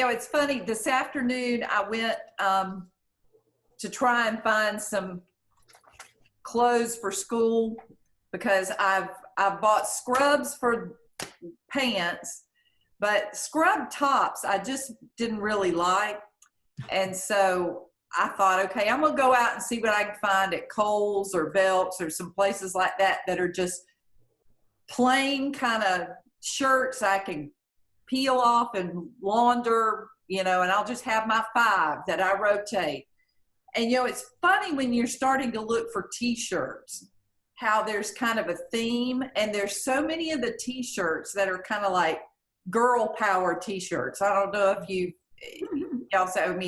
it's funny. This afternoon, I went to try and find some clothes for school because I've bought scrubs for pants, but scrub tops I just didn't really like. And so I thought, okay, I'm gonna go out and see what I can find at Kohl's or Belk's or some places like that that are just plain kind of shirts I can peel off and launder, and I'll just have my 5 that I rotate. And, it's funny when you're starting to look for t-shirts, how there's kind of a theme, and there's so many of the t-shirts that are kind of like girl power t-shirts. I don't know if you also,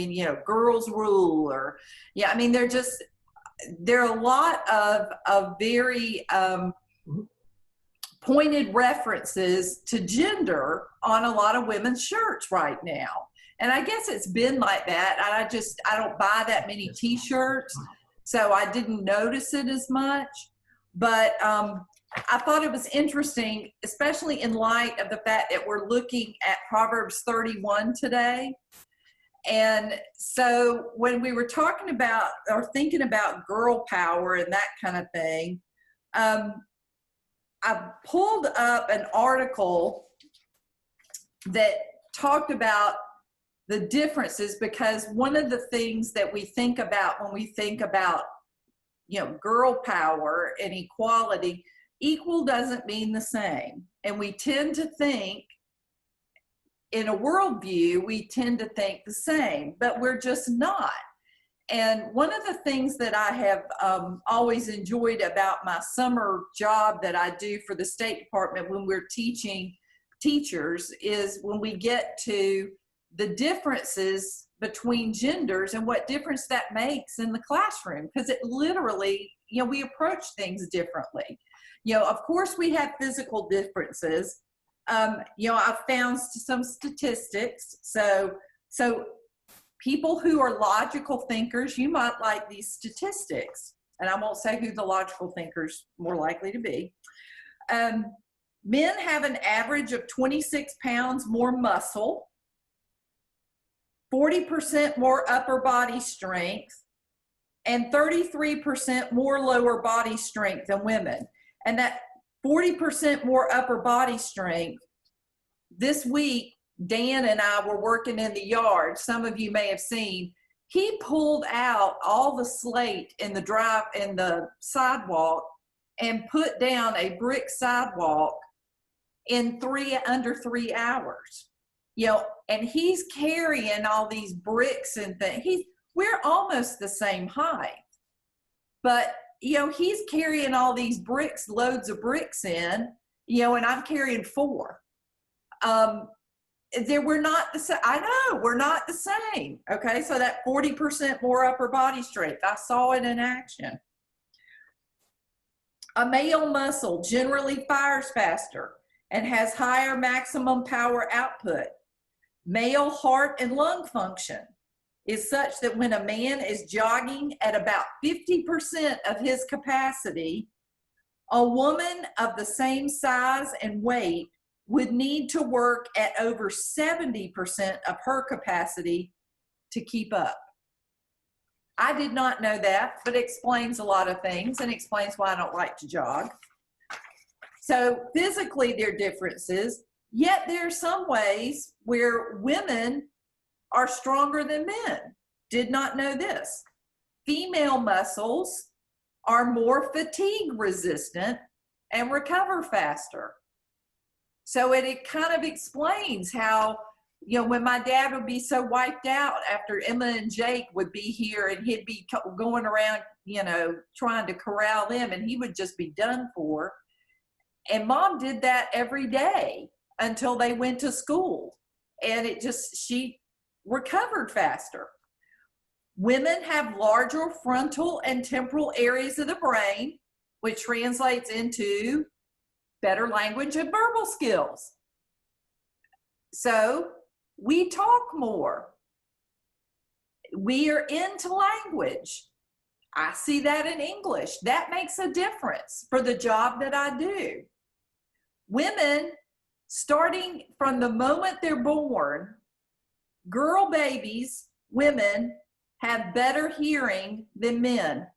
girls rule, or, there are a lot of very, pointed references to gender on a lot of women's shirts right now. And I guess it's been like that. I don't buy that many t-shirts, so I didn't notice it as much. But I thought it was interesting, especially in light of the fact that we're looking at Proverbs 31 today. And so when we were talking about or thinking about girl power and that kind of thing, I pulled up an article that talked about the differences, because one of the things that we think about when we think about, girl power and equality, equal doesn't mean the same. And we tend to think, in a worldview, we tend to think the same, but we're just not. And one of the things that I have always enjoyed about my summer job that I do for the State Department when we're teaching teachers is when we get to the differences between genders and what difference that makes in the classroom, because it literally, we approach things differently. Of course we have physical differences. I've found some statistics. So people who are logical thinkers, you might like these statistics, and I won't say who the logical thinkers more likely to be. Men have an average of 26 pounds more muscle, 40% more upper body strength, and 33% more lower body strength than women. And that 40% more upper body strength, this week, Dan and I were working in the yard. Some of you may have seen, he pulled out all the slate in the sidewalk and put down a brick sidewalk in under 3 hours. And he's carrying all these bricks and things. We're almost the same height, but he's carrying all these bricks, loads of bricks in, and I'm carrying 4. We're not the same. I know, we're not the same. Okay, so that 40% more upper body strength, I saw it in action. A male muscle generally fires faster and has higher maximum power output. Male heart and lung function is such that when a man is jogging at about 50% of his capacity, a woman of the same size and weight would need to work at over 70% of her capacity to keep up. I did not know that, but it explains a lot of things and explains why I don't like to jog. So physically there are differences, yet there are some ways where women are stronger than men. Did not know this. Female muscles are more fatigue resistant and recover faster. So it kind of explains how, when my dad would be so wiped out after Emma and Jake would be here and he'd be going around, trying to corral them, and he would just be done for. And Mom did that every day until they went to school. And she recovered faster. Women have larger frontal and temporal areas of the brain, which translates into better language and verbal skills. So we talk more. We are into language. I see that in English. That makes a difference for the job that I do. Women, starting from the moment they're born, girl babies, women, have better hearing than men.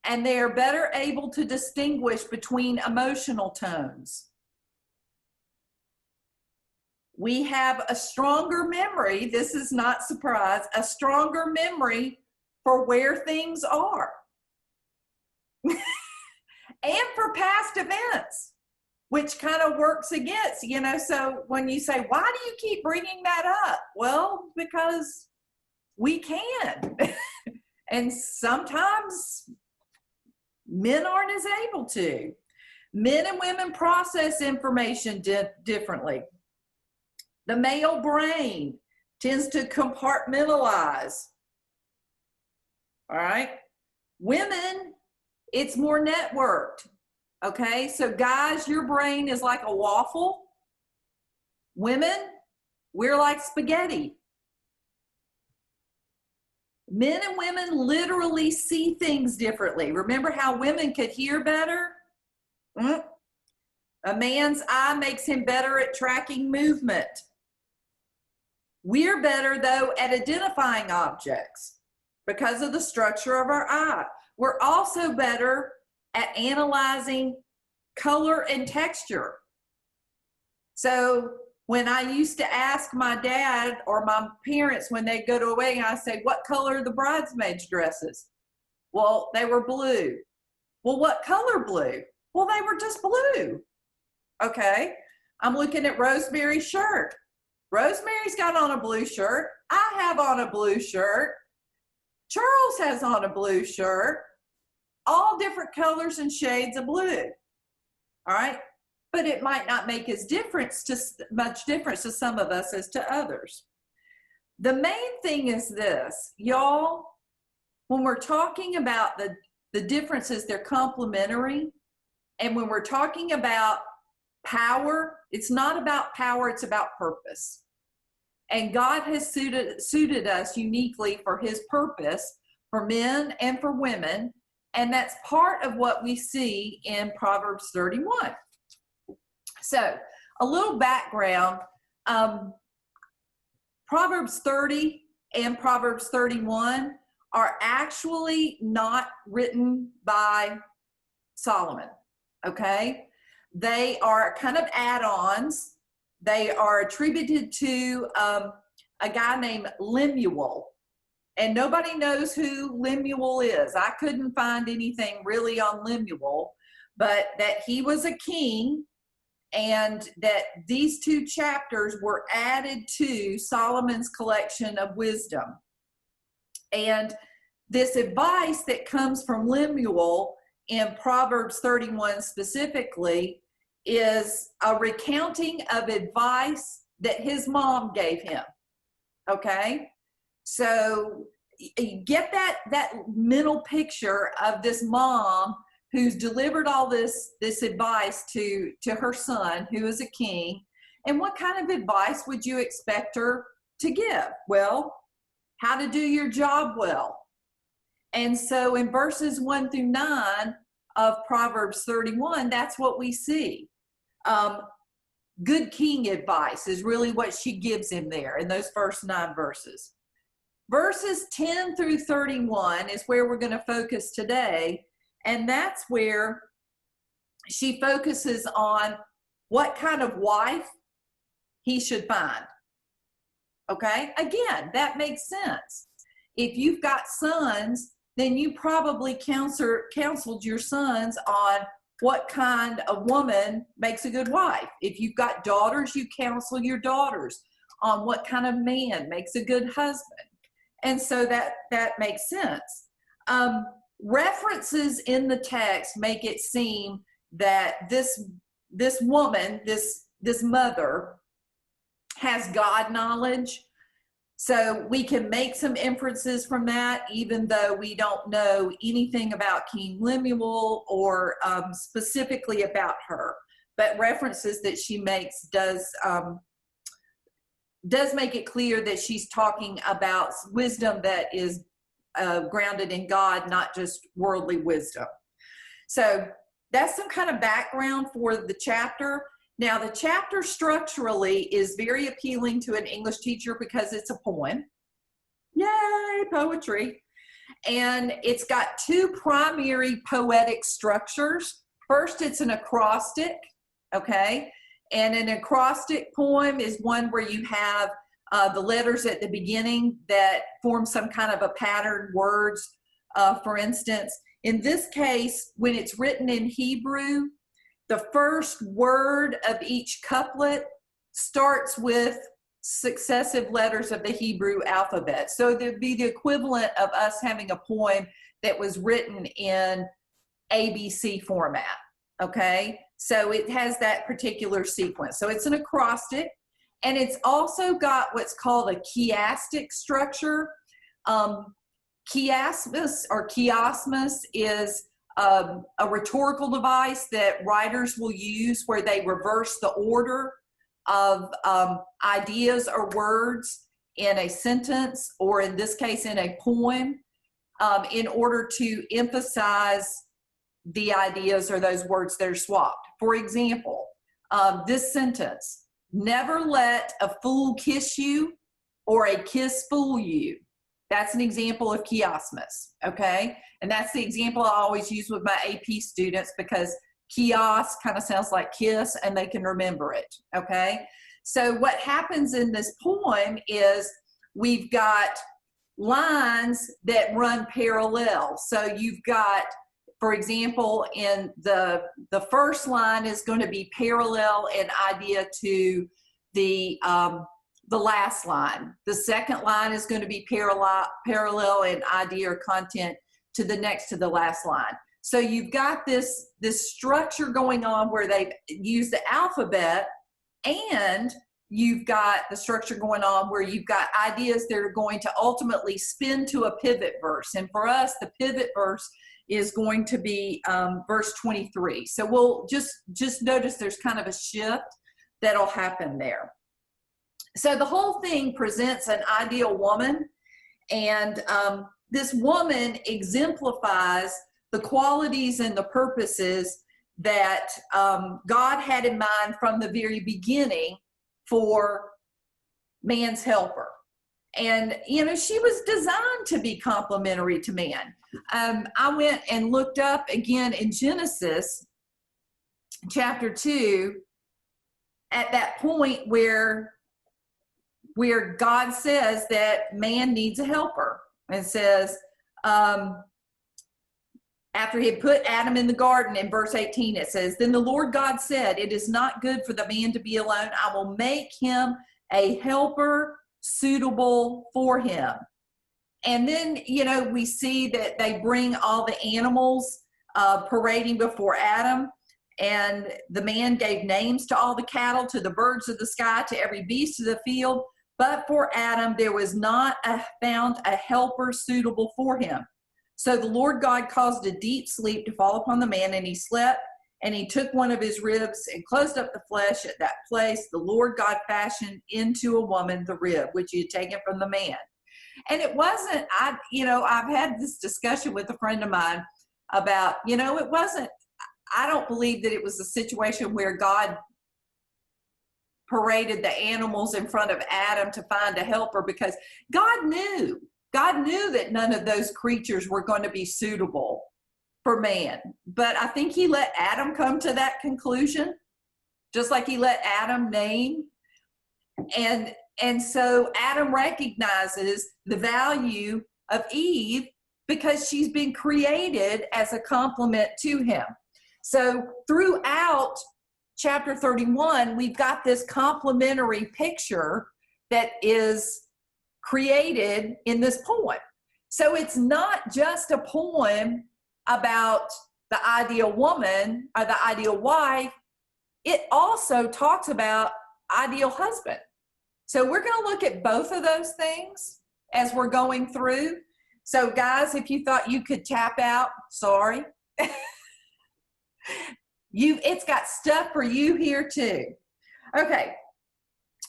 And they are better able to distinguish between emotional tones. We have a stronger memory, this is not surprise, a stronger memory for where things are. And for past events, which kind of works against, so when you say, why do you keep bringing that up? Well, because we can. And sometimes men aren't as able to. Men and women process information differently. The male brain tends to compartmentalize. All right. Women, it's more networked. Okay. So guys, your brain is like a waffle. Women, we're like spaghetti. Men and women literally see things differently. Remember how women could hear better? A man's eye makes him better at tracking movement. We're better, though, at identifying objects because of the structure of our eye. We're also better at analyzing color and texture. So when I used to ask my dad or my parents when they go to a wedding, I say, what color are the bridesmaids' dresses? Well, they were blue. Well, what color blue? Well, they were just blue. Okay, I'm looking at Rosemary's shirt. Rosemary's got on a blue shirt. I have on a blue shirt. Charles has on a blue shirt. All different colors and shades of blue. All right, but it might not make much difference to some of us as to others. The main thing is this, y'all, when we're talking about the differences, they're complementary. And when we're talking about power, it's not about power, it's about purpose. And God has suited us uniquely for his purpose, for men and for women. And that's part of what we see in Proverbs 31. So a little background, Proverbs 30 and Proverbs 31 are actually not written by Solomon, okay? They are kind of add-ons. They are attributed to a guy named Lemuel. And nobody knows who Lemuel is. I couldn't find anything really on Lemuel, but that he was a king and that these two chapters were added to Solomon's collection of wisdom. And this advice that comes from Lemuel in Proverbs 31 specifically is a recounting of advice that his mom gave him. Okay? So you get that mental picture of this mom who's delivered all this advice to her son, who is a king. And what kind of advice would you expect her to give? Well, how to do your job well. And so in verses 1 through 9 of Proverbs 31, that's what we see. Good king advice is really what she gives him there in those first 9 verses. Verses 10 through 31 is where we're going to focus today. And that's where she focuses on what kind of wife he should find. Okay? Again, that makes sense. If you've got sons, then you probably counseled your sons on what kind of woman makes a good wife. If you've got daughters, you counsel your daughters on what kind of man makes a good husband. And so that makes sense. References in the text make it seem that this woman, this mother, has God knowledge. So we can make some inferences from that, even though we don't know anything about King Lemuel or specifically about her. But references that she makes does make it clear that she's talking about wisdom that is grounded in God, not just worldly wisdom. So that's some kind of background for the chapter. Now, the chapter structurally is very appealing to an English teacher because it's a poem. Yay, poetry. And it's got two primary poetic structures. First, it's an acrostic, okay? And an acrostic poem is one where you have the letters at the beginning that form some kind of a pattern, words, for instance. In this case, when it's written in Hebrew, the first word of each couplet starts with successive letters of the Hebrew alphabet. So there'd be the equivalent of us having a poem that was written in ABC format, okay? So it has that particular sequence. So it's an acrostic, and it's also got what's called a chiastic structure. Chiasmus or chiasmus is a rhetorical device that writers will use where they reverse the order of ideas or words in a sentence, or in this case in a poem, in order to emphasize the ideas or those words that are swapped. For example, this sentence, never let a fool kiss you or a kiss fool you. That's an example of chiasmus, okay? And that's the example I always use with my AP students because kiosk kind of sounds like kiss and they can remember it, okay? So what happens in this poem is we've got lines that run parallel. So you've got, for example, in the first line is going to be parallel in idea to the last line. The second line is going to be parallel in idea or content to the next to the last line. So you've got this structure going on where they've used the alphabet, and you've got the structure going on where you've got ideas that are going to ultimately spin to a pivot verse. And for us, the pivot verse is going to be verse 23. So we'll just notice there's kind of a shift that'll happen there. So the whole thing presents an ideal woman, and this woman exemplifies the qualities and the purposes that God had in mind from the very beginning for man's helper. And, you know, she was designed to be complementary to man. I went and looked up again in Genesis chapter 2 at that point where God says that man needs a helper. And says, after he had put Adam in the garden, in verse 18, it says, then the Lord God said, it is not good for the man to be alone. I will make him a helper suitable for him. And then, you know, we see that they bring all the animals parading before Adam. And the man gave names to all the cattle, to the birds of the sky, to every beast of the field. But for Adam, there was not found a helper suitable for him. So the Lord God caused a deep sleep to fall upon the man, and he slept, and he took one of his ribs and closed up the flesh at that place. The Lord God fashioned into a woman the rib, which he had taken from the man. And it wasn't, I've had this discussion with a friend of mine about, it wasn't, I don't believe that it was a situation where God paraded the animals in front of Adam to find a helper, because God knew that none of those creatures were going to be suitable for man. But I think he let Adam come to that conclusion, just like he let Adam name. And so Adam recognizes the value of Eve because she's been created as a complement to him. So throughout chapter 31, we've got this complementary picture that is created in this poem. So it's not just a poem about the ideal woman or the ideal wife. It also talks about ideal husband. So we're going to look at both of those things as we're going through. So guys, if you thought you could tap out, sorry. It's got stuff for you here too. Okay,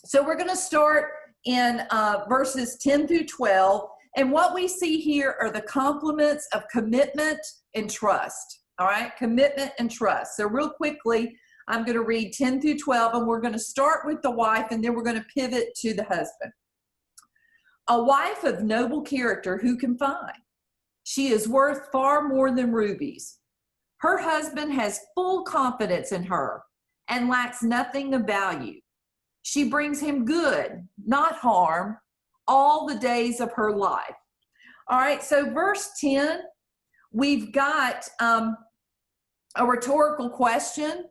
so we're going to start in verses 10 through 12. And what we see here are the complements of commitment and trust. All right, commitment and trust. So real quickly, I'm going to read 10 through 12, and we're going to start with the wife, and then we're going to pivot to the husband. A wife of noble character who can find? She is worth far more than rubies. Her husband has full confidence in her and lacks nothing of value. She brings him good, not harm, all the days of her life. All right, so verse 10, we've got a rhetorical question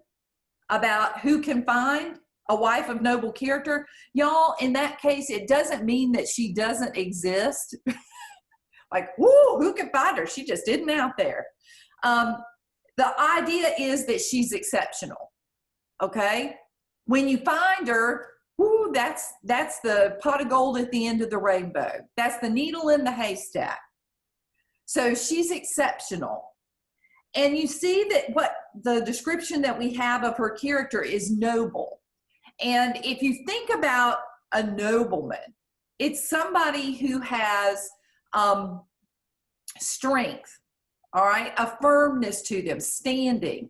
about who can find a wife of noble character. Y'all, in that case, it doesn't mean that she doesn't exist. Like, whoo, who can find her? She just isn't out there. The idea is that she's exceptional, okay? When you find her, whoo, that's the pot of gold at the end of the rainbow. That's the needle in the haystack. So she's exceptional. And you see that what the description that we have of her character is noble. And if you think about a nobleman, it's somebody who has strength, all right, a firmness to them, standing.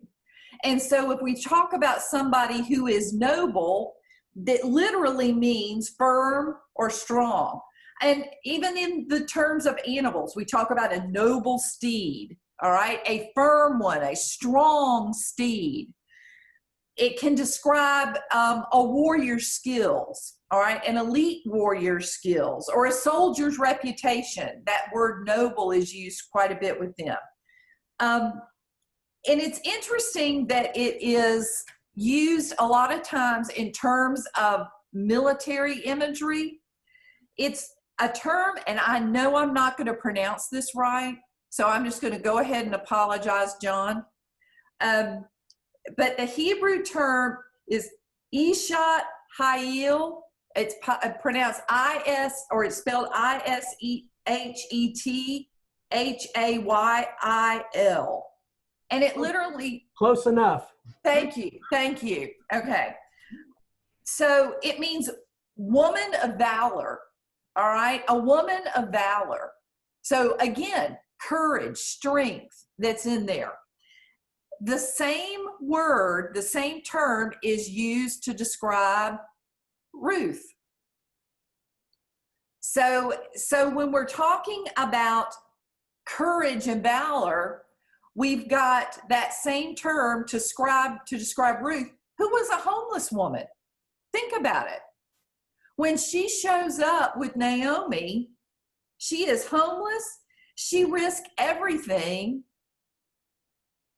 And so if we talk about somebody who is noble, that literally means firm or strong. And even in the terms of animals, we talk about a noble steed, all right, a firm one, a strong steed. It can describe a warrior's skills, all right, an elite warrior's skills, or a soldier's reputation. That word noble is used quite a bit with them. And it's interesting that it is used a lot of times in terms of military imagery. It's a term, and I know I'm not going to pronounce this right, so I'm just going to go ahead and apologize, John. But the Hebrew term is Ishat Hayil. It's pronounced I-S, or it's spelled I-S-E-H-E-T-H-A-Y-I-L. And it literally... Close enough. Thank you. Thank you. Okay. So it means woman of valor. All right. A woman of valor. So again, courage, strength that's in there. The same word, the same term is used to describe Ruth. So when we're talking about courage and valor, we've got that same term to describe Ruth, who was a homeless woman. Think about it. When she shows up with Naomi, she is homeless. She risked everything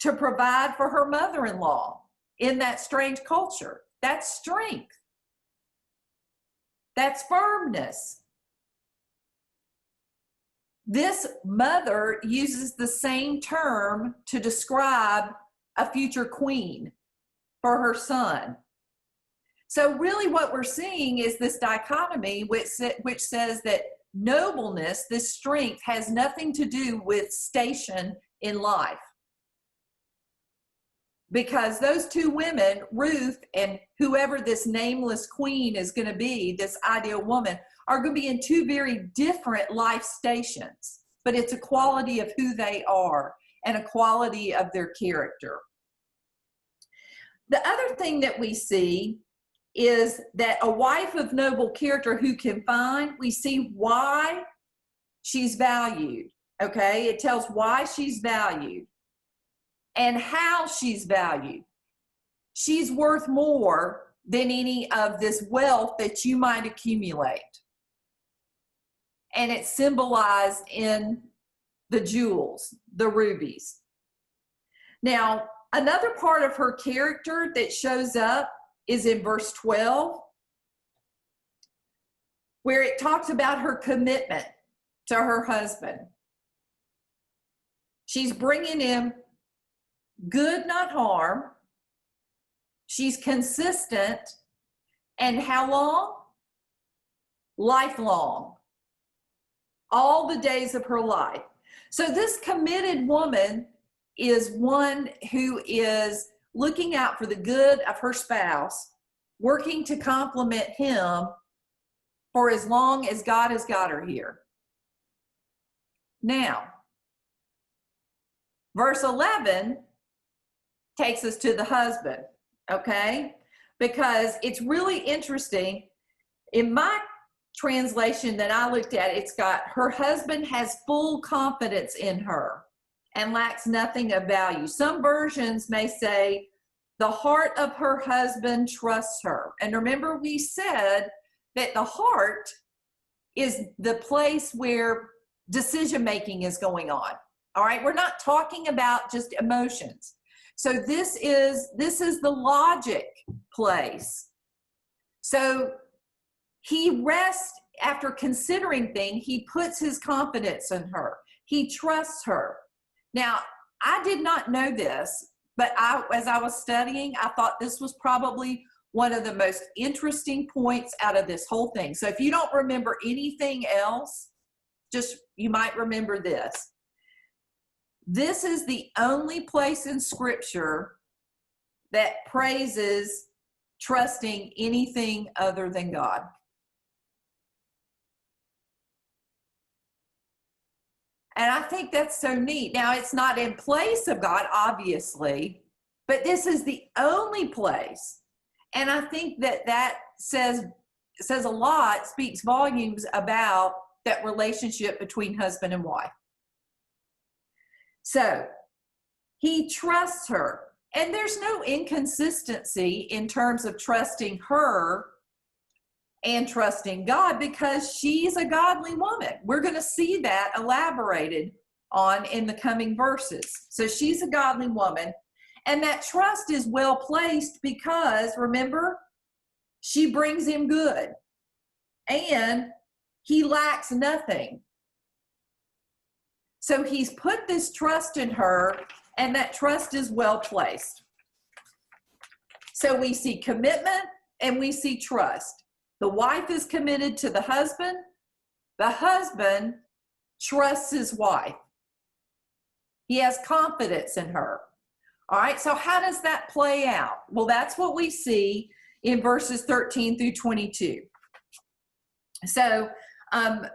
to provide for her mother-in-law in that strange culture. That's strength. That's firmness. This mother uses the same term to describe a future queen for her son. So really what we're seeing is this dichotomy which says that nobleness, this strength, has nothing to do with station in life. Because those two women, Ruth and whoever this nameless queen is going to be, this ideal woman, are going to be in two very different life stations. But it's a quality of who they are and a quality of their character. The other thing that we see is that a wife of noble character who can find, we see why she's valued, okay? It tells why she's valued and how she's valued. She's worth more than any of this wealth that you might accumulate. And it's symbolized in the jewels, the rubies. Now, another part of her character that shows up is in verse 12, where it talks about her commitment to her husband. She's bringing him good, not harm. She's consistent. And how long? Lifelong. All the days of her life. So this committed woman is one who is looking out for the good of her spouse, working to complement him for as long as God has got her here. Now, verse 11 takes us to the husband. okay? Because it's really interesting. In my translation that I looked at, it's got, her husband has full confidence in her and lacks nothing of value. Some versions may say, the heart of her husband trusts her. And remember, we said that the heart is the place where decision making is going on. All right, we're not talking about just emotions. So this is the logic place. So he rests after considering things. He puts his confidence in her. He trusts her. Now, I did not know this, but as I was studying, I thought this was probably one of the most interesting points out of this whole thing. So if you don't remember anything else, you might remember this. This is the only place in Scripture that praises trusting anything other than God. And I think that's so neat. Now, it's not in place of God, obviously, but this is the only place. And I think that says a lot, speaks volumes about that relationship between husband and wife. So he trusts her, and there's no inconsistency in terms of trusting her and trusting God, because she's a godly woman. We're going to see that elaborated on in the coming verses. So she's a godly woman, and that trust is well placed because, remember, she brings him good and he lacks nothing. So he's put this trust in her, and that trust is well placed. So we see commitment and we see trust. The wife is committed to the husband. The husband trusts his wife. He has confidence in her. All right, so how does that play out? Well, that's what we see in verses 13 through 22. So I'm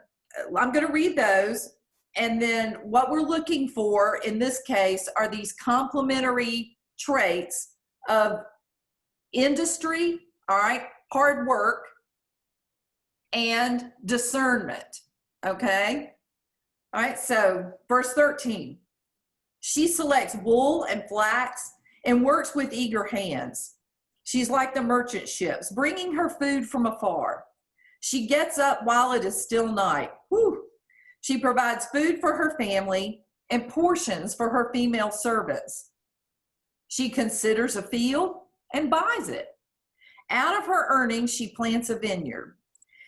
going to read those. And then what we're looking for in this case are these complementary traits of industry, all right, hard work, and discernment, okay? All right, so verse 13. She selects wool and flax and works with eager hands. She's like the merchant ships, bringing her food from afar. She gets up while it is still night. Whew. She provides food for her family and portions for her female servants. She considers a field and buys it. Out of her earnings, she plants a vineyard.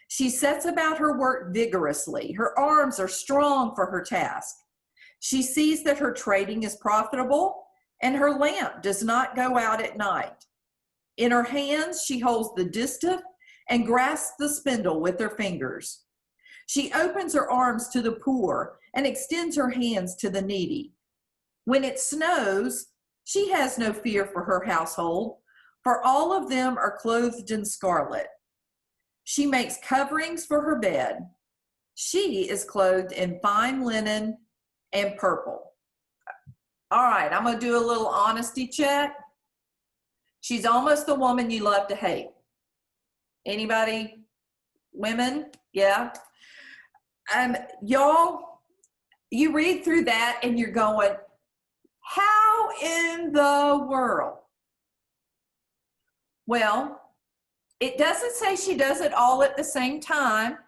She sets about her work vigorously. Her arms are strong for her task. She sees that her trading is profitable, and her lamp does not go out at night. In her hands, she holds the distaff and grasps the spindle with her fingers. She opens her arms to the poor and extends her hands to the needy. When it snows, she has no fear for her household, for all of them are clothed in scarlet. She makes coverings for her bed. She is clothed in fine linen and purple. All right, I'm going to do a little honesty check. She's almost the woman you love to hate. Anybody? Women? Yeah. Y'all, you read through that and you're going, how in the world? Well, it doesn't say she does it all at the same time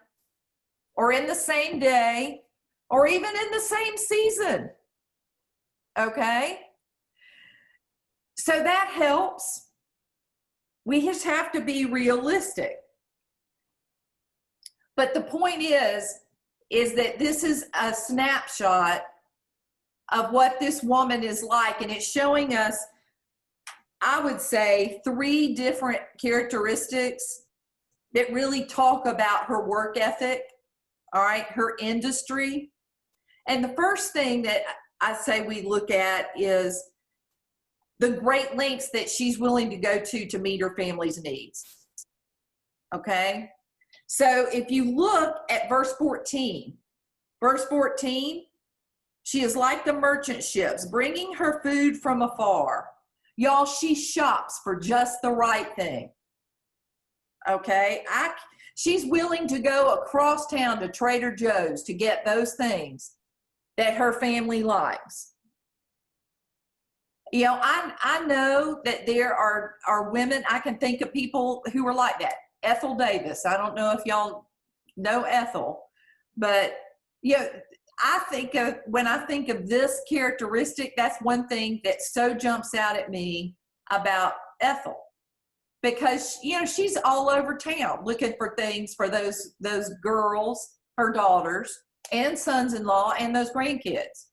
or in the same day or even in the same season. Okay? So that helps. We just have to be realistic. But the point is that this is a snapshot of what this woman is like, and it's showing us, I would say, 3 different characteristics that really talk about her work ethic, all right, her industry. And the first thing that I say we look at is the great lengths that she's willing to go to meet her family's needs, okay? So if you look at verse 14, she is like the merchant ships, bringing her food from afar. Y'all, she shops for just the right thing. Okay? She's willing to go across town to Trader Joe's to get those things that her family likes. You know, I know that there are women, I can think of people who are like that. Ethel Davis, I don't know if y'all know Ethel, but you know, when I think of this characteristic, that's one thing that so jumps out at me about Ethel. Because, you know, she's all over town looking for things for those girls, her daughters, and sons-in-law, and those grandkids.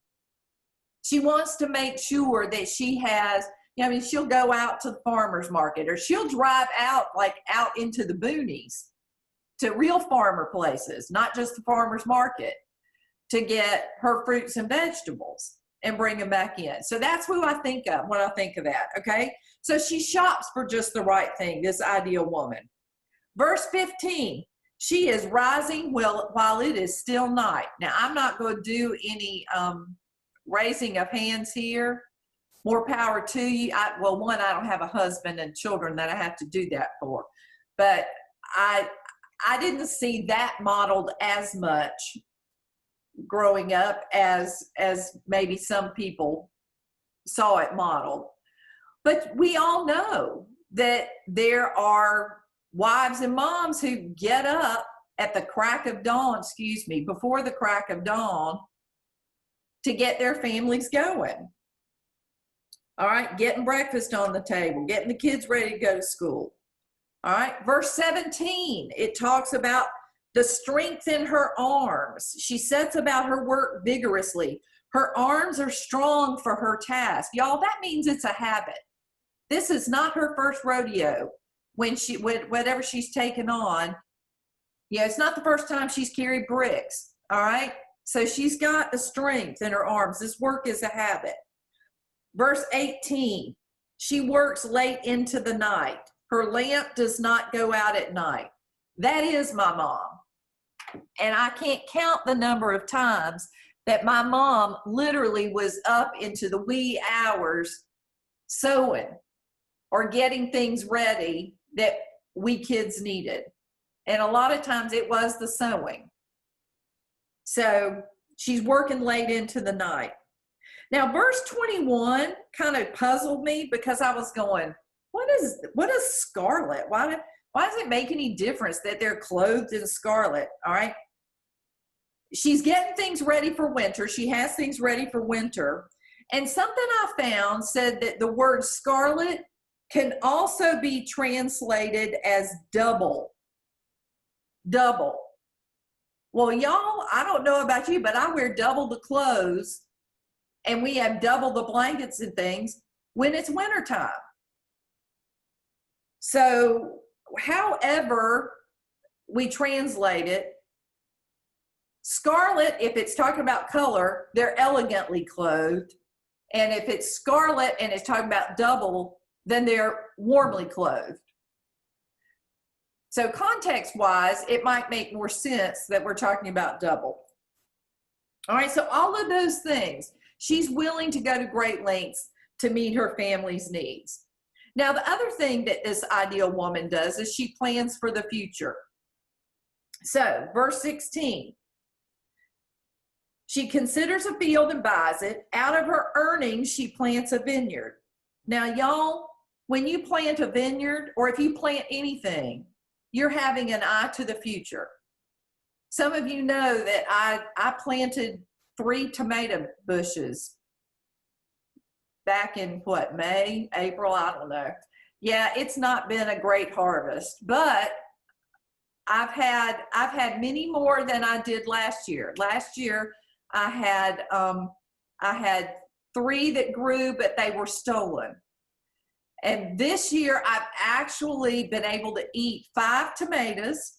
She wants to make sure that she has, you know, I mean, she'll go out to the farmer's market, or she'll drive out into the boonies to real farmer places, not just the farmer's market, to get her fruits and vegetables and bring them back in. So that's who I think of when I think of that, okay? So she shops for just the right thing, this ideal woman. Verse 15, she is rising while it is still night. Now, I'm not going to do any raising of hands here. More power to you. Well, one, I don't have a husband and children that I have to do that for. But I didn't see that modeled as much growing up as maybe some people saw it modeled. But we all know that there are wives and moms who get up at the crack of dawn, before the crack of dawn, to get their families going. All right, getting breakfast on the table, getting the kids ready to go to school. All right, verse 17, it talks about the strength in her arms. She sets about her work vigorously. Her arms are strong for her task. Y'all, that means it's a habit. This is not her first rodeo whatever she's taken on. Yeah, it's not the first time she's carried bricks, all right? So she's got the strength in her arms. This work is a habit. Verse 18, she works late into the night. Her lamp does not go out at night. That is my mom. And I can't count the number of times that my mom literally was up into the wee hours sewing or getting things ready that we kids needed. And a lot of times it was the sewing. So she's working late into the night. Now, verse 21 kind of puzzled me because I was going, what is scarlet? Why does it make any difference that they're clothed in scarlet? All right. She's getting things ready for winter. She has things ready for winter. And something I found said that the word scarlet can also be translated as double. Double. Well, y'all, I don't know about you, but I wear double the clothes and we have double the blankets and things when it's wintertime. So, however we translate it, scarlet, if it's talking about color, they're elegantly clothed. And if it's scarlet and it's talking about double, then they're warmly clothed. So context-wise, it might make more sense that we're talking about double. All right, so all of those things, she's willing to go to great lengths to meet her family's needs. Now, the other thing that this ideal woman does is she plans for the future. So, verse 16, she considers a field and buys it. Out of her earnings, she plants a vineyard. Now, y'all, when you plant a vineyard, or if you plant anything, you're having an eye to the future. Some of you know that I planted 3 tomato bushes back in May, April, I don't know. Yeah, it's not been a great harvest, but I've had many more than I did last year. Last year I had 3 that grew, but they were stolen. And this year I've actually been able to eat 5 tomatoes.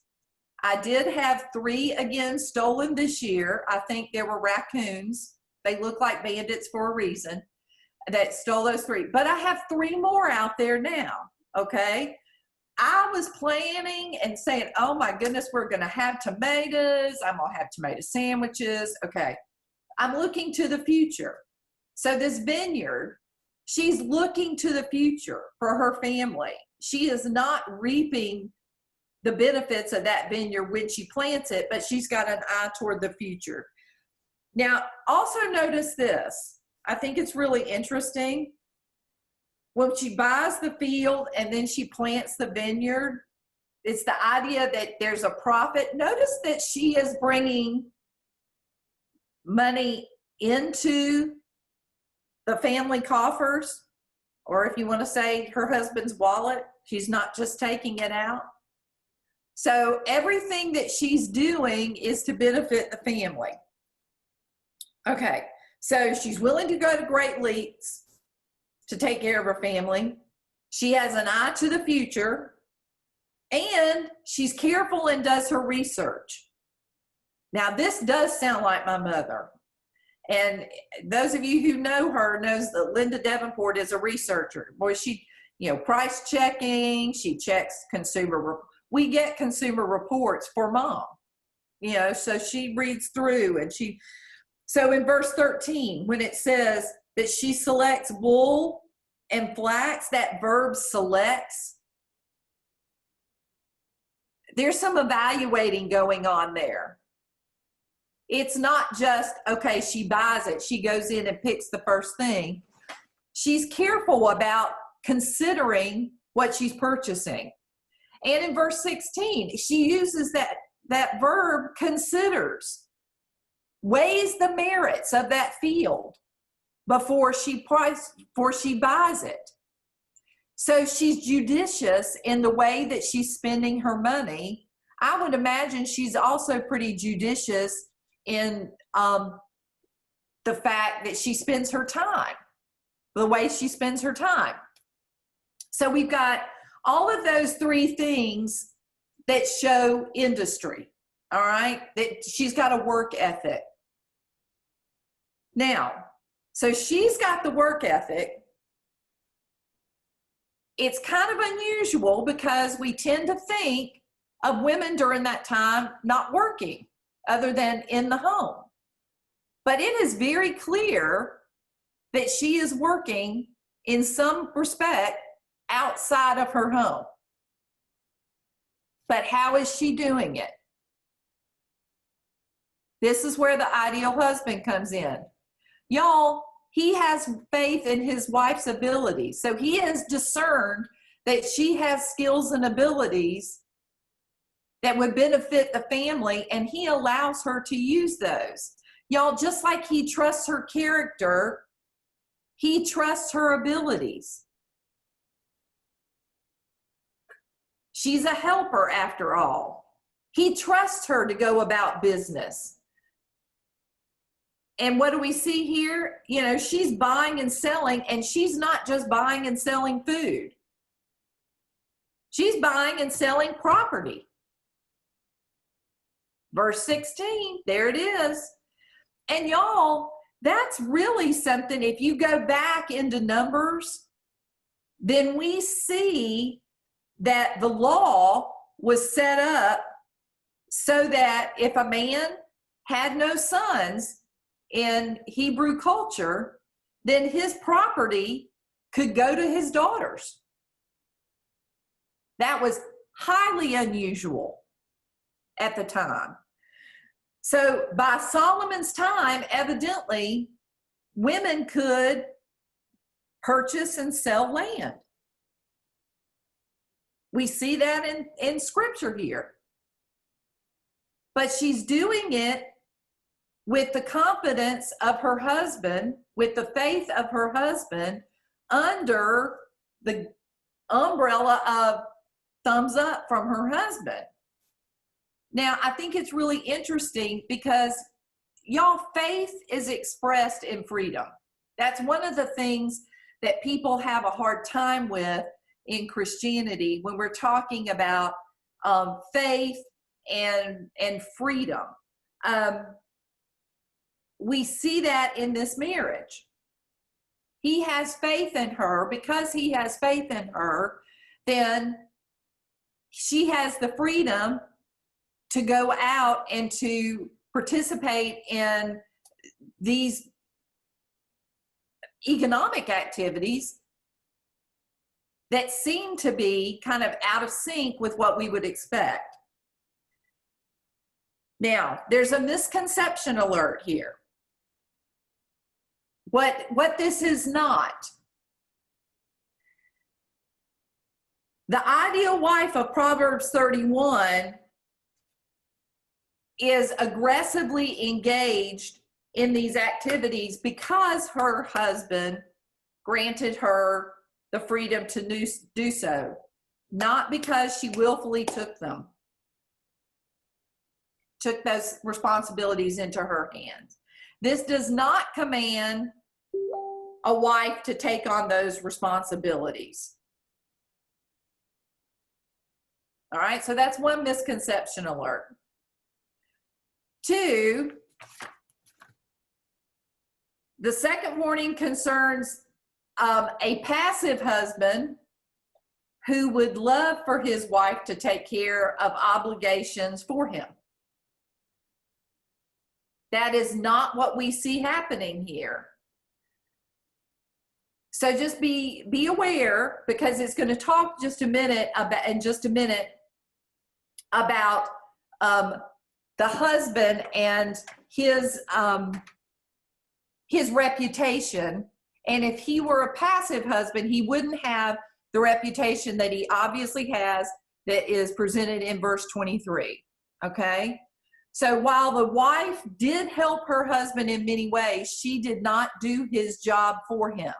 I did have 3 again stolen this year. I think there were raccoons. They look like bandits for a reason that stole those 3. But I have 3 more out there now, okay? I was planning and saying, oh my goodness, we're going to have tomatoes. I'm going to have tomato sandwiches. Okay. I'm looking to the future. So this vineyard, She's looking to the future for her family. She is not reaping the benefits of that vineyard when she plants it, but she's got an eye toward the future. Now, also notice this. I think it's really interesting. When she buys the field and then she plants the vineyard, it's the idea that there's a profit. Notice that she is bringing money into the family coffers, or if you want to say her husband's wallet. She's not just taking it out. So everything that she's doing is to benefit the family. Okay, so she's willing to go to great lengths to take care of her family. She has an eye to the future, and she's careful and does her research. Now, this does sound like my mother. And those of you who know her knows that Linda Davenport is a researcher. Boy, she, price checking, she checks we get consumer reports for mom, so she reads through and so in verse 13, when it says that she selects wool and flax, that verb selects, there's some evaluating going on there. It's not just, okay, she buys it, she goes in and picks the first thing. She's careful about considering what she's purchasing. And in verse 16, she uses that verb considers, weighs the merits of that field before she buys it. So she's judicious in the way that she's spending her money. I would imagine she's also pretty judicious in the fact that she spends her time, the way she spends her time. So we've got all of those three things that show industry, all right? That she's got a work ethic. Now, so she's got the work ethic. It's kind of unusual because we tend to think of women during that time not working other than in the home. But it is very clear that she is working in some respect outside of her home. But how is she doing it? This is where the ideal husband comes in. Y'all, he has faith in his wife's abilities. So he has discerned that she has skills and abilities that would benefit the family, and he allows her to use those. Y'all, just like he trusts her character, he trusts her abilities. She's a helper after all. He trusts her to go about business. And what do we see here? She's buying and selling, and she's not just buying and selling food. She's buying and selling property. Verse 16, there it is. And y'all, that's really something. If you go back into Numbers, then we see that the law was set up so that if a man had no sons in Hebrew culture, then his property could go to his daughters. That was highly unusual at the time. So by Solomon's time, evidently, women could purchase and sell land. We see that in scripture here. But she's doing it with the confidence of her husband, with the faith of her husband, under the umbrella of thumbs up from her husband. Now, I think it's really interesting because, y'all, faith is expressed in freedom. That's one of the things that people have a hard time with in Christianity when we're talking about faith and freedom. We see that in this marriage. He has faith in her. Because he has faith in her, then she has the freedom to go out and to participate in these economic activities that seem to be kind of out of sync with what we would expect. Now, there's a misconception alert here. What this is not. The ideal wife of Proverbs 31 is aggressively engaged in these activities because her husband granted her the freedom to do so, not because she willfully took those responsibilities into her hands. This does not command a wife to take on those responsibilities. All right, so that's one misconception alert. Two, the second warning concerns a passive husband who would love for his wife to take care of obligations for him. That is not what we see happening here. So just be aware, because it's going to talk in just a minute about the husband and his reputation. And if he were a passive husband, he wouldn't have the reputation that he obviously has, that is presented in verse 23. Okay? So while the wife did help her husband in many ways, she did not do his job for him.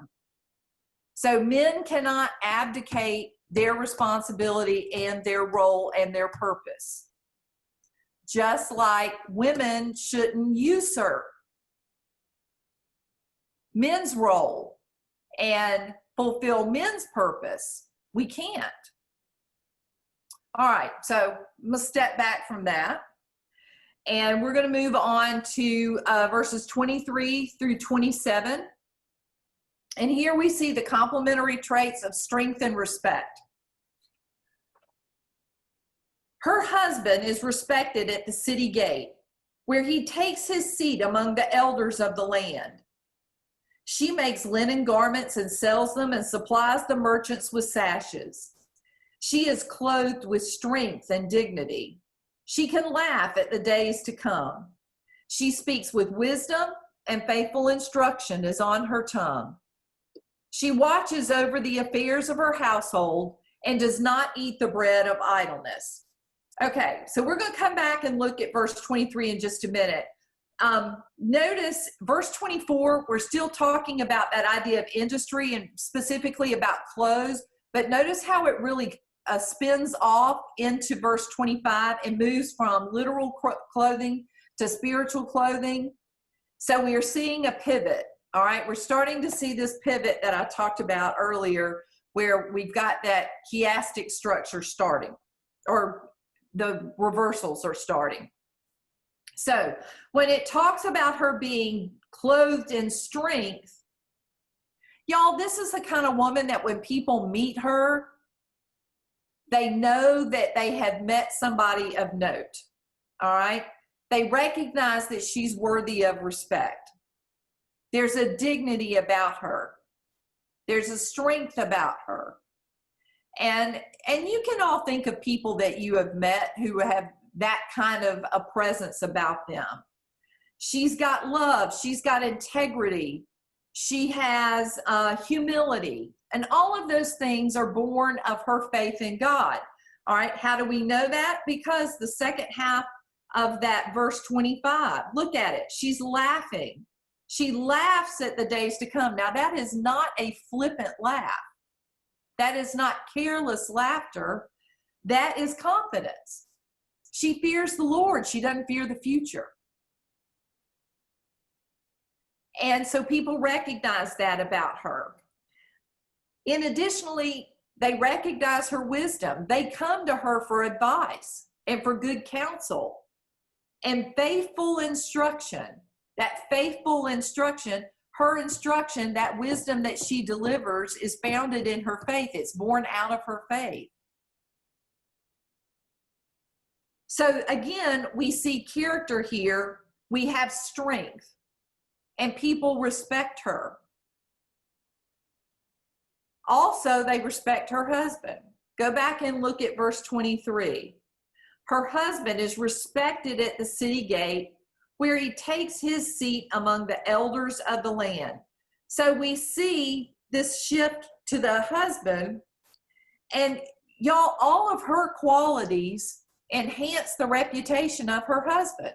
So men cannot abdicate their responsibility and their role and their purpose. Just like women shouldn't usurp men's role and fulfill men's purpose. We can't. All right, so I'm going to step back from that. And we're going to move on to verses 23 through 27. And here we see the complementary traits of strength and respect. Her husband is respected at the city gate, where he takes his seat among the elders of the land. She makes linen garments and sells them and supplies the merchants with sashes. She is clothed with strength and dignity. She can laugh at the days to come. She speaks with wisdom, and faithful instruction is on her tongue. She watches over the affairs of her household and does not eat the bread of idleness. Okay, so we're going to come back and look at verse 23 in just a minute. Notice verse 24, we're still talking about that idea of industry and specifically about clothes, but notice how it really spins off into verse 25 and moves from literal clothing to spiritual clothing. So we are seeing a pivot. All right, we're starting to see this pivot that I talked about earlier, where we've got that chiastic structure starting, or the reversals are starting. So when it talks about her being clothed in strength, y'all, this is the kind of woman that when people meet her, they know that they have met somebody of note. All right, they recognize that she's worthy of respect. There's a dignity about her. There's a strength about her. And you can all think of people that you have met who have that kind of a presence about them. She's got love. She's got integrity. She has humility. And all of those things are born of her faith in God. All right, how do we know that? Because the second half of that verse 25, look at it. She's laughing. She laughs at the days to come. Now, that is not a flippant laugh. That is not careless laughter. That is confidence. She fears the Lord. She doesn't fear the future. And so people recognize that about her. And additionally, they recognize her wisdom. They come to her for advice and for good counsel and faithful instruction. That faithful instruction, her instruction, that wisdom that she delivers is founded in her faith. It's born out of her faith. So again, we see character here. We have strength, and people respect her. Also, they respect her husband. Go back and look at verse 23. Her husband is respected at the city gate, where he takes his seat among the elders of the land. So we see this shift to the husband, and y'all, all of her qualities enhance the reputation of her husband.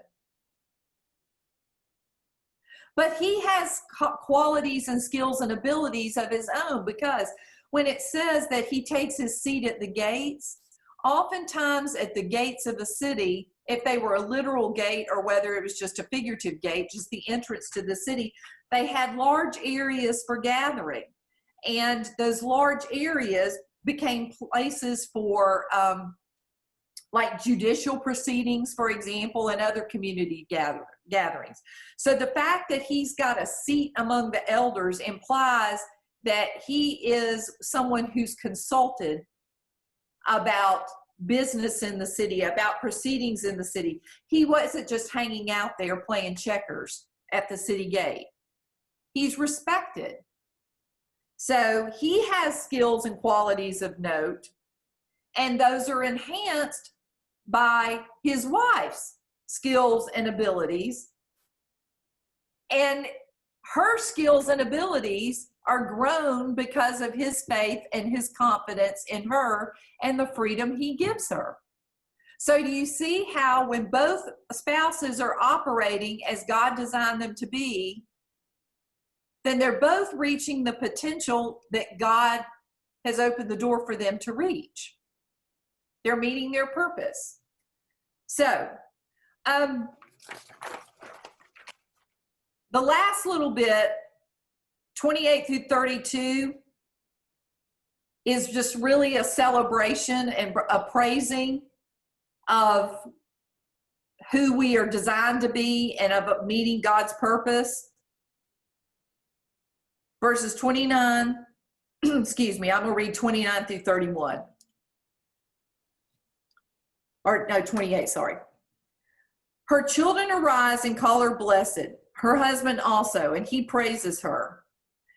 But he has qualities and skills and abilities of his own, because when it says that he takes his seat at the gates, oftentimes at the gates of the city, if they were a literal gate or whether it was just a figurative gate, just the entrance to the city, they had large areas for gathering. And those large areas became places for like judicial proceedings, for example, and other community gatherings. So the fact that he's got a seat among the elders implies that he is someone who's consulted about business in the city, about proceedings in the city. He wasn't just hanging out there playing checkers at the city gate. He's respected. So he has skills and qualities of note, and those are enhanced by his wife's skills and abilities. And her skills and abilities are grown because of his faith and his confidence in her and the freedom he gives her. So do you see how when both spouses are operating as God designed them to be, then they're both reaching the potential that God has opened the door for them to reach. They're meeting their purpose. So, the last little bit, 28 through 32, is just really a celebration and a praising of who we are designed to be and of meeting God's purpose. Verses 29, excuse me, I'm going to read 29 through 31. Or no, 28, sorry. Her children arise and call her blessed, her husband also, and he praises her.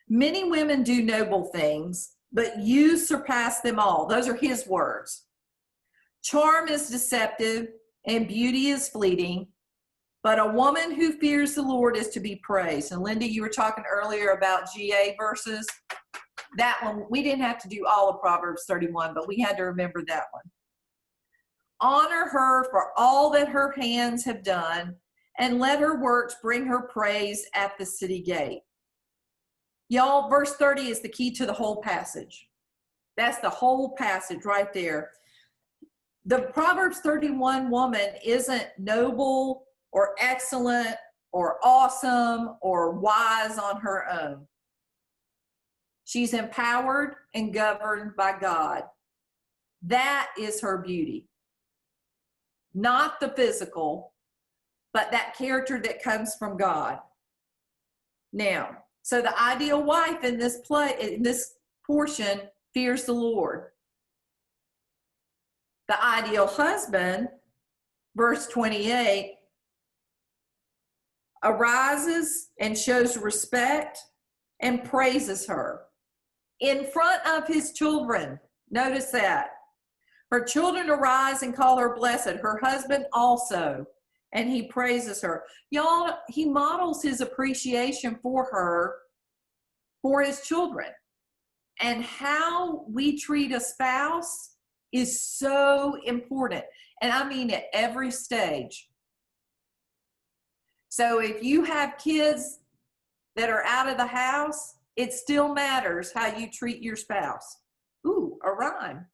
Many women do noble things, but you surpass them all. Those are his words. Charm is deceptive and beauty is fleeting, but a woman who fears the Lord is to be praised. And Linda, you were talking earlier about GA verses. That one, we didn't have to do all of Proverbs 31, but we had to remember that one. Honor her for all that her hands have done, and let her works bring her praise at the city gate. Y'all, verse 30 is the key to the whole passage. That's the whole passage right there. The Proverbs 31 woman isn't noble or excellent or awesome or wise on her own. She's empowered and governed by God. That is her beauty. Not the physical, but that character that comes from God. Now, so the ideal wife in this portion fears the Lord. The ideal husband, verse 28, arises and shows respect and praises her in front of his children. Notice that. Her children arise and call her blessed, her husband also, and he praises her. Y'all, he models his appreciation for her, for his children. And how we treat a spouse is so important. And I mean at every stage. So if you have kids that are out of the house, it still matters how you treat your spouse. Ooh, a rhyme.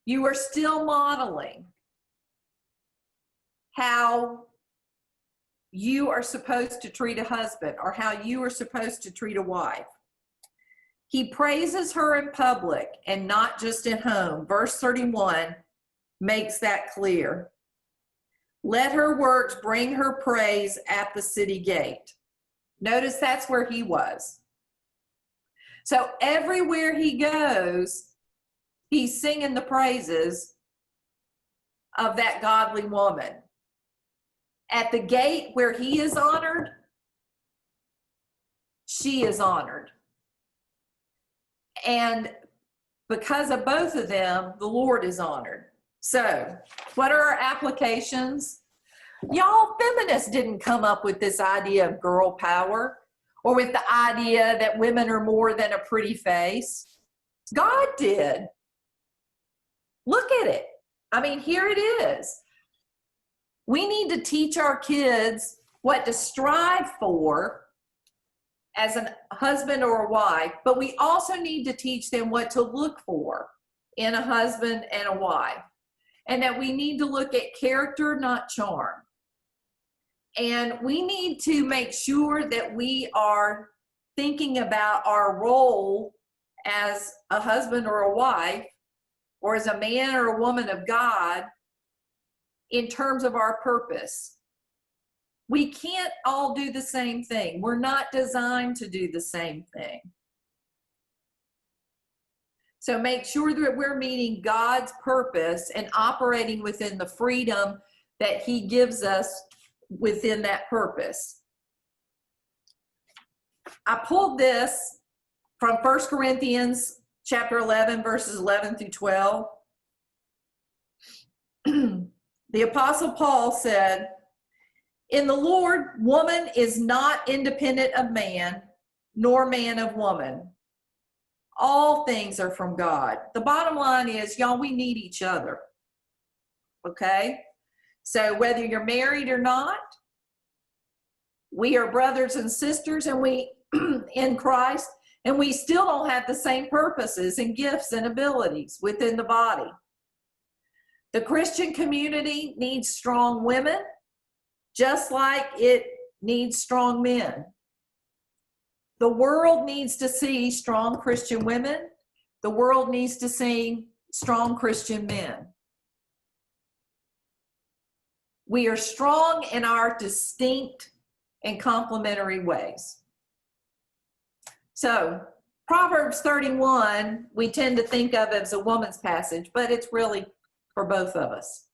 You are still modeling how you are supposed to treat a husband or how you are supposed to treat a wife. He praises her in public and not just at home. Verse 31 makes that clear. Let her works bring her praise at the city gate. Notice that's where he was. So everywhere he goes, he's singing the praises of that godly woman. At the gate where he is honored, she is honored. And because of both of them, the Lord is honored. So, what are our applications? Y'all, feminists didn't come up with this idea of girl power or with the idea that women are more than a pretty face. God did. Look at it. I mean, here it is. We need to teach our kids what to strive for as a husband or a wife, but we also need to teach them what to look for in a husband and a wife. And that we need to look at character, not charm. And we need to make sure that we are thinking about our role as a husband or a wife, or as a man or a woman of God, in terms of our purpose. We can't all do the same thing. We're not designed to do the same thing. So make sure that we're meeting God's purpose and operating within the freedom that He gives us within that purpose. I pulled this from 1 Corinthians chapter 11, verses 11 through 12. The Apostle Paul said, "In the Lord, woman is not independent of man, nor man of woman. All things are from God." The bottom line is, y'all, we need each other. Okay? So whether you're married or not, we are brothers and sisters, and we in Christ, and we still don't have the same purposes and gifts and abilities within the body. The Christian community needs strong women, just like it needs strong men. The world needs to see strong Christian women. The world needs to see strong Christian men. We are strong in our distinct and complementary ways. So, Proverbs 31, we tend to think of as a woman's passage, but it's really for both of us.